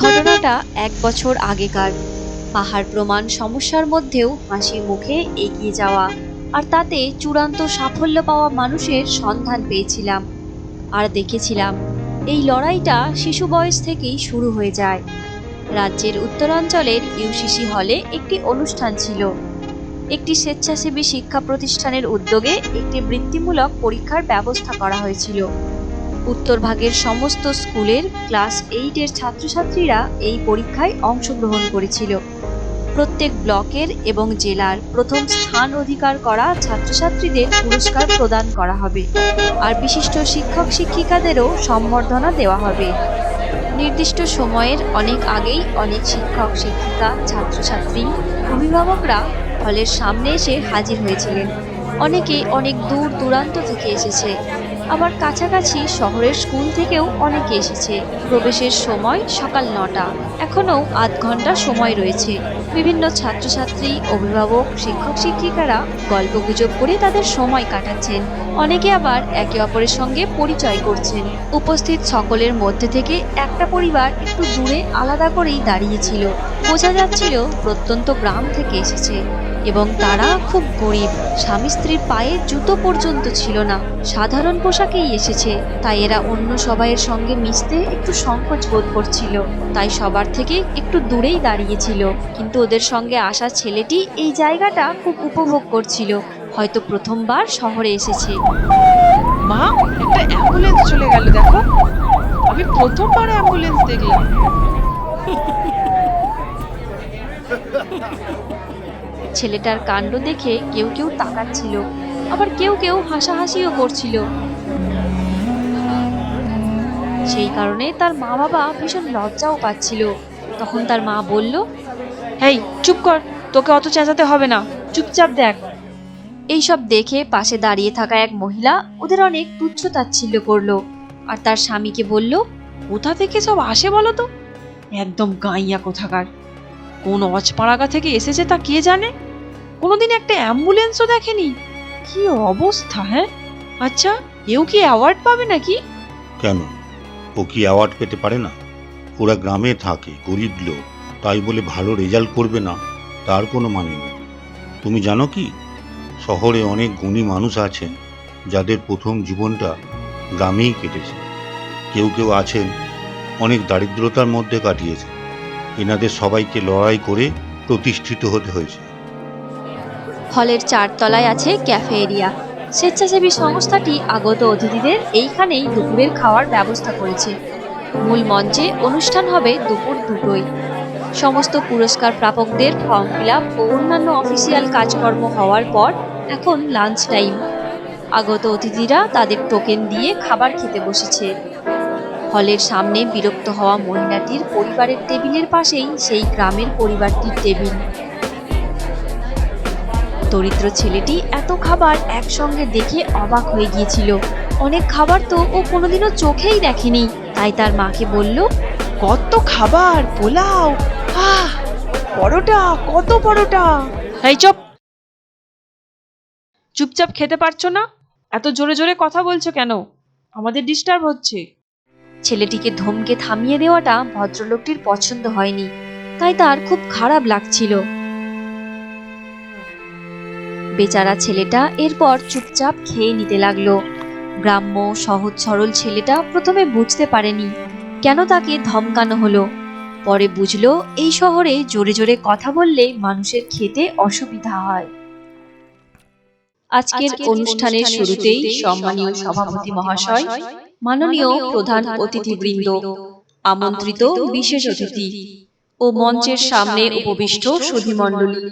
ঘটনাটা 1 বছর আগেকার। পাহাড় প্রমাণ সমস্যার মধ্যেও হাসি মুখে এগিয়ে যাওয়া আর তাতে চূড়ান্ত সাফল্য পাওয়া মানুষের সন্ধান পেয়েছিলাম। আর দেখেছিলাম এই লড়াইটা শিশু বয়স থেকেই শুরু হয়ে যায়। রাজ্যের উত্তরাঞ্চলের ইউসিসি হলে একটি অনুষ্ঠান ছিল। একটি স্বেচ্ছাসেবী শিক্ষা প্রতিষ্ঠানের উদ্যোগে একটি বৃত্তিমূলক পরীক্ষার ব্যবস্থা করা হয়েছিল। উত্তরভাগের সমস্ত স্কুলের ক্লাস 8-এর ছাত্রছাত্রীরা এই পরীক্ষায় অংশগ্রহণ করেছিল। প্রত্যেক ব্লকের এবং জেলার প্রথম স্থান অধিকার করা ছাত্রছাত্রীদের পুরস্কার প্রদান করা হবে, আর বিশিষ্ট শিক্ষক শিক্ষিকাদেরও সম্বর্ধনা দেওয়া হবে। নির্দিষ্ট সময়ের অনেক আগেই অনেক শিক্ষক শিক্ষিকা, ছাত্রছাত্রী, অভিভাবকরা হলের সামনে এসে হাজির হয়েছিলেন। অনেকে অনেক দূর দূরান্ত থেকে এসেছে, আবার কাছাকাছি শহরের স্কুল থেকেও অনেকে এসেছে। প্রবেশের সময় সকাল 9টা। এখনও আধ ঘন্টা সময় রয়েছে। বিভিন্ন ছাত্রছাত্রী, অভিভাবক, শিক্ষক শিক্ষিকারা গল্পগুজব করে তাদের সময় কাটাচ্ছেন। অনেকে আবার একে অপরের সঙ্গে পরিচয় করছেন। উপস্থিত সকলের মধ্যে থেকে একটা পরিবার একটু দূরে আলাদা করেই দাঁড়িয়েছিল। বোঝা যাচ্ছিল প্রত্যন্ত গ্রাম থেকে এসেছে এবং তারা খুব গরিব। স্বামী স্ত্রীর পায়ে জুতো পর্যন্ত ছিল না, সাধারণ পোশাকেই এসেছে। তাই এরা অন্য সবাইয়ের সঙ্গে মিশতে একটু সংকোচ বোধ করছিল, তাই সবার থেকে একটু দূরেই দাঁড়িয়েছিল। কিন্তু ওদের সঙ্গে আসা ছেলেটি এই জায়গাটা খুব উপভোগ করছিল, হয়তো প্রথমবার শহরে এসেছে। মা, একটা অ্যাম্বুলেন্স চলে গেল, দেখো। আমি প্রথমবার অ্যাম্বুলেন্স দেখলাম। ছেলেটার কাণ্ড দেখে কেউ কেউ তাকাচ্ছিল, আবার কেউ কেউ হাসাহাসিও করছিল। সেই কারণে তার মা বাবা ভীষণ লজ্জাও পাচ্ছিল। তখন তার মা বলল, হেই, চুপ কর, তোকে অত চেঁচাতে হবে না, চুপচাপ দেখ। এইসব দেখে পাশে দাঁড়িয়ে থাকা এক মহিলা ওদের অনেক তুচ্ছ-তাচ্ছিল্য করলো, আর তার স্বামীকে বলল, কোথা থেকে সব আসে বলো তো? একদম গাইয়া কোথাকার। কোন অজপাড়াগা থেকে এসেছে তা কে জানে। কোনোদিন একটা অ্যাম্বুলেন্সও দেখেনি। কি অবস্থা! হ্যাঁ, আচ্ছা, এও কি অ্যাওয়ার্ড পাবে নাকি? কেন, ও কি অ্যাওয়ার্ড পেতে পারে না? ওরা গ্রামে থাকে, গরিব লোক, তাই বলে ভালো রেজাল্ট করবে না তার কোনো মানে নেই। তুমি জানো কি, শহরে অনেক গুণী মানুষ আছেন যাদের প্রথম জীবনটা গ্রামেই কেটেছে। কেউ কেউ আছেন অনেক দারিদ্রতার মধ্যে কাটিয়েছে। এনাদের সবাইকে লড়াই করে প্রতিষ্ঠিত হতে হয়েছে। হলের 4 তলায় আছে ক্যাফে এরিয়া। স্বেচ্ছাসেবী সংস্থাটি আগত অতিথিদের এইখানেই দুপুরের খাওয়ার ব্যবস্থা করেছে। মূল মঞ্চে অনুষ্ঠান হবে দুপুর 2টোয়। সমস্ত পুরস্কার প্রাপকদের ফর্ম ফিল আপ ও অন্যান্য অফিসিয়াল কাজকর্ম হওয়ার পর এখন লাঞ্চ টাইম। আগত অতিথিরা তাদের টোকেন দিয়ে খাবার খেতে বসেছে। হলের সামনে বিরক্ত হওয়া মহিলাটির পরিবারের টেবিলের পাশেই সেই গ্রামের পরিবারটির টেবিল। দরিদ্র ছেলেটি এত খাবার একসঙ্গে দেখে অবাক হয়ে গিয়েছিল। অনেক খাবার তো ও কোনোদিনও চোখেই দেখেনি। তাই তার মাকে বলল, কত খাবার! পোলাও, পরোটা, কত পরোটা! এই চুপ! চুপচাপ খেতে পারছো না? এত জোরে জোরে কথা বলছো কেন? আমাদের ডিস্টার্ব হচ্ছে। ছেলেটিকে ধমকে থামিয়ে দেওয়াটা ভদ্রলোকটির পছন্দ হয়নি, তাই তার খুব খারাপ লাগছিল। বেচারা ছেলেটা এরপর চুপচাপ খেয়ে নিতে লাগলো। গ্রাম্য সহজ সরল ছেলেটা প্রথমে বুঝতে পারেনি কেন তাকে ধমকানো হলো। পরে বুঝলো এই শহরে জোরে জোরে কথা বললে মানুষের খেতে অসুবিধা হয়। আজকের অনুষ্ঠানের শুরুতেই সম্মানীয় সভাপতি মহাশয়, মাননীয় প্রধান অতিথিবৃন্দ, আমন্ত্রিত বিশেষ অতিথি ও মঞ্চের সামনে উপবিষ্ট সুধীমণ্ডলী,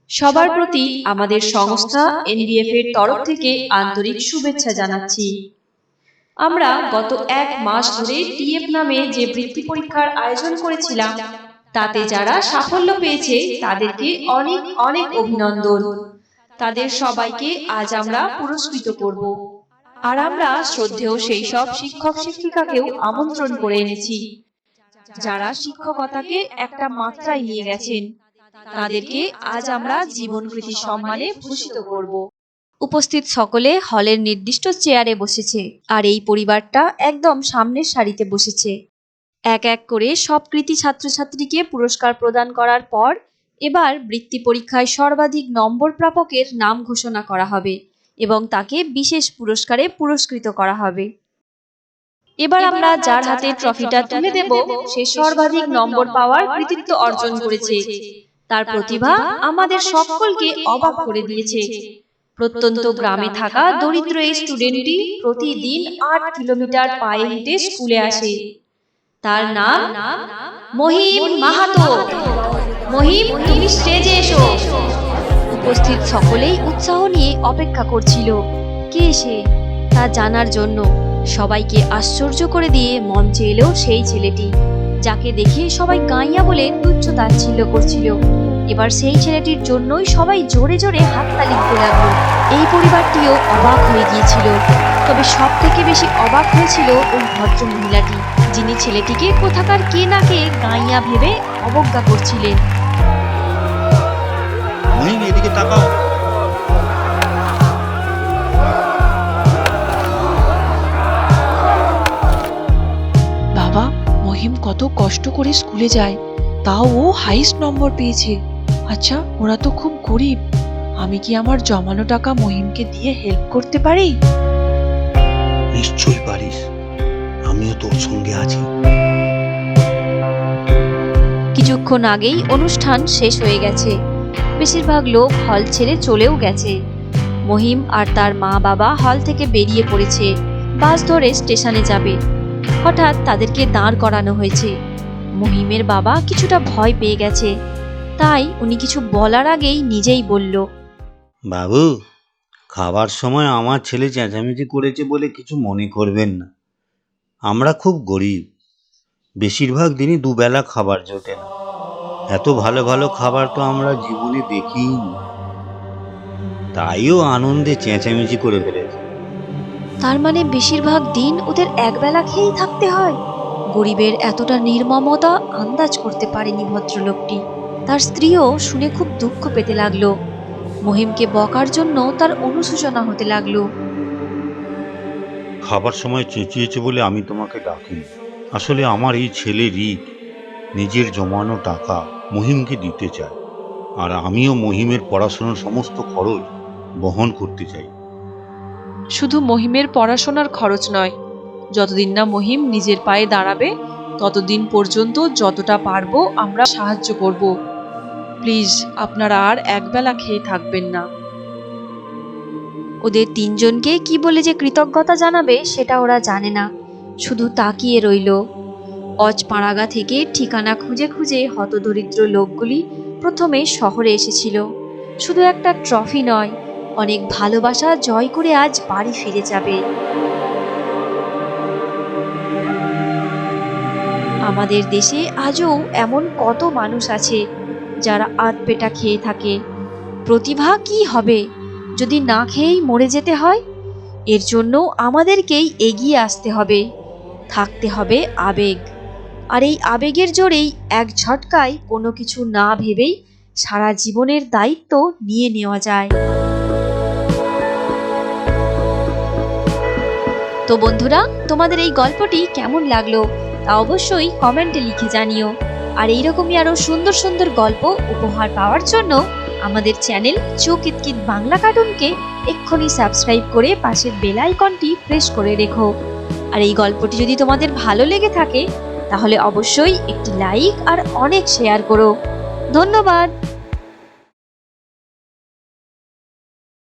সবার প্রতি আমাদের সংস্থা এনবিএফ এর তরফ থেকে আন্তরিক শুভেচ্ছা জানাচ্ছি। আমরা গত 1 মাস ধরে টিএফ নামে যে বৃত্তি পরীক্ষার আয়োজন করেছিলাম, তাতে যারা সাফল্য পেয়েছে তাদেরকে অনেক অনেক অভিনন্দন। তাদের সবাইকে আজ আমরা পুরস্কৃত করব। আর আমরা শ্রদ্ধেয় সেই সব শিক্ষক শিক্ষিকাকেও আমন্ত্রণ করে এনেছি যারা শিক্ষকতাকে একটা মাত্রায় নিয়ে গেছেন। তাদেরকে আজ আমরা জীবনকৃতি সম্মানে ভূষিত করব। উপস্থিত সকলে হলের নির্দিষ্ট চেয়ারে বসেছে, আর এই পরিবারটা একদম সামনের সারিতে বসেছে। এক এক করে সব কৃতী ছাত্রছাত্রীকে পুরস্কার প্রদান করার পর এবার বৃত্তি পরীক্ষায় সর্বাধিক নম্বর প্রাপকের নাম ঘোষণা করা হবে এবং তাকে বিশেষ পুরস্কারে পুরস্কৃত করা হবে। এবার আমরা যার হাতে ট্রফিটা তুলে দেব সে সর্বাধিক নম্বর পাওয়ার কৃতিত্ব অর্জন করেছে। তার প্রতিভা আমাদের সকলকে অবাক করে দিয়েছে। প্রত্যন্ত গ্রামে থাকা দরিদ্র এই স্টুডেন্টটি প্রতিদিন ৮ কিলোমিটার পায়ে হেঁটে স্কুলে আসে। তার নাম মহিম মাহাতো। মহিম, তুমি স্টেজে এসো। উপস্থিত সকলেই উৎসাহ নিয়ে অপেক্ষা করছিল কে সে তা জানার জন্য। সবাইকে আশ্চর্য করে দিয়ে মঞ্চে এলো সেই ছেলেটি যাকে দেখে সবাই গাইয়া বলে তুচ্ছ তাচ্ছিল্য করছিল। এবার সেই ছেলেটির জন্যই সবাই জোরে জোরে হাততালি দিতে লাগলো। এই পরিবারটিও অবাক হয়ে গিয়েছিল, তবে সব থেকে বেশি অবাক হয়েছিল ওই ভদ্র মহিলাটি, যিনি ছেলেটিকে কোথাকার কে না কে গাইয়া ভেবে অবজ্ঞা করছিলেন। মহিম, এদিকে তাকাও। বাবা, মহিম কত কষ্ট করে স্কুলে যায়, তাও ও হাইস্ট নম্বর পেয়েছে। আচ্ছা, ওরা তো খুব গরিব। আমি কি আমার জমানো টাকা মহিমকে দিয়ে হেল্প করতে পারি? নিশ্চয়ই পারিস, আমিও তোর সঙ্গে আছি। কিছুক্ষণ আগেই অনুষ্ঠান শেষ হয়ে গেছে। বেশিরভাগ লোক হল ছেড়ে চলেও গেছে। মহিম আর তার মা বাবা হল থেকে বেরিয়ে পড়েছে, বাস ধরে স্টেশনে যাবে। হঠাৎ তাদেরকে দাঁড় করানো হয়েছে। মহিমের বাবা কিছুটা ভয় পেয়ে গেছে, তাই উনি কিছু বলার আগেই নিজেই বলল, বাবু, খাবার সময় আমার ছেলে চেঁচামেচি করেছে বলে কিছু মনে করবেন না। আমরা খুব গরিব, বেশিরভাগ দিনই দুবেলা খাবার জোটে না। এত ভালো ভালো খাবার তো আমরা জীবনে দেখিনি, তাইও আনন্দে চেঁচামেচি করে ফেলেছে। তার মানে বেশিরভাগ দিন ওদের একবেলা খেয়েই থাকতে হয়। গরিবের এতটা নির্মমতা আন্দাজ করতে পারেনি ভদ্রলোকটি। তার স্ত্রীও শুনে খুব দুঃখ পেতে লাগলো। মহিমকে বকার জন্য তার অনুশোচনা হতে লাগলো। খাবার সময় চেঁচিয়েছে বলে আমি তোমাকে ডাকিনি। আসলে আমার এই ছেলে রিক নিজের জমানো টাকা মহিমকে দিতে চায়, আর আমিও মহিমের পড়াশোনার সমস্ত খরচ বহন করতে চাই। শুধু মহিমের পড়াশোনার খরচ নয়, যতদিন না মহিম নিজের পায়ে দাঁড়াবে ততদিন পর্যন্ত যতটা পারবো আমরা সাহায্য করব। প্লিজ, আপনারা আর একবেলা খেয়ে থাকবেন না। ওদের তিনজনকে কি বলে যে কৃতজ্ঞতা জানাবে সেটা ওরা জানে না, শুধু তাকিয়ে রইল। অজপাড়াগা থেকে ঠিকানা খুঁজে খুঁজে হতদরিদ্র লোকগুলি প্রথমে শহরে এসেছিল। শুধু একটা ট্রফি নয়, অনেক ভালোবাসা জয় করে আজ বাড়ি ফিরে যাবে। আমাদের দেশে আজও এমন কত মানুষ আছে যারা আধপেটা খেয়ে থাকে। প্রতিভা কি হবে যদি না খেয়েই মরে যেতে হয়? এর জন্য আমাদেরকেই এগিয়ে আসতে হবে। থাকতে হবে আবেগ, আর এই আবেগের জোরেই এক ঝটকায় কোনো কিছু না ভেবেই সারা জীবনের দায়িত্ব নিয়ে নেওয়া যায়। তো বন্ধুরা, তোমাদের এই গল্পটি কেমন লাগলো তা অবশ্যই কমেন্টে লিখে জানিও। আর এইরকমই আরো সুন্দর সুন্দর গল্প উপহার পাওয়ার জন্য আমাদের চ্যানেল চোখ কিতকিত বাংলা কার্টুনকে এক্ষুনি সাবস্ক্রাইব করে পাশের বেল আইকনটি প্রেস করে রেখো। আর এই গল্পটি যদি তোমাদের ভালো লেগে থাকে তাহলে অবশ্যই একটি লাইক আর অনেক শেয়ার করো। ধন্যবাদ।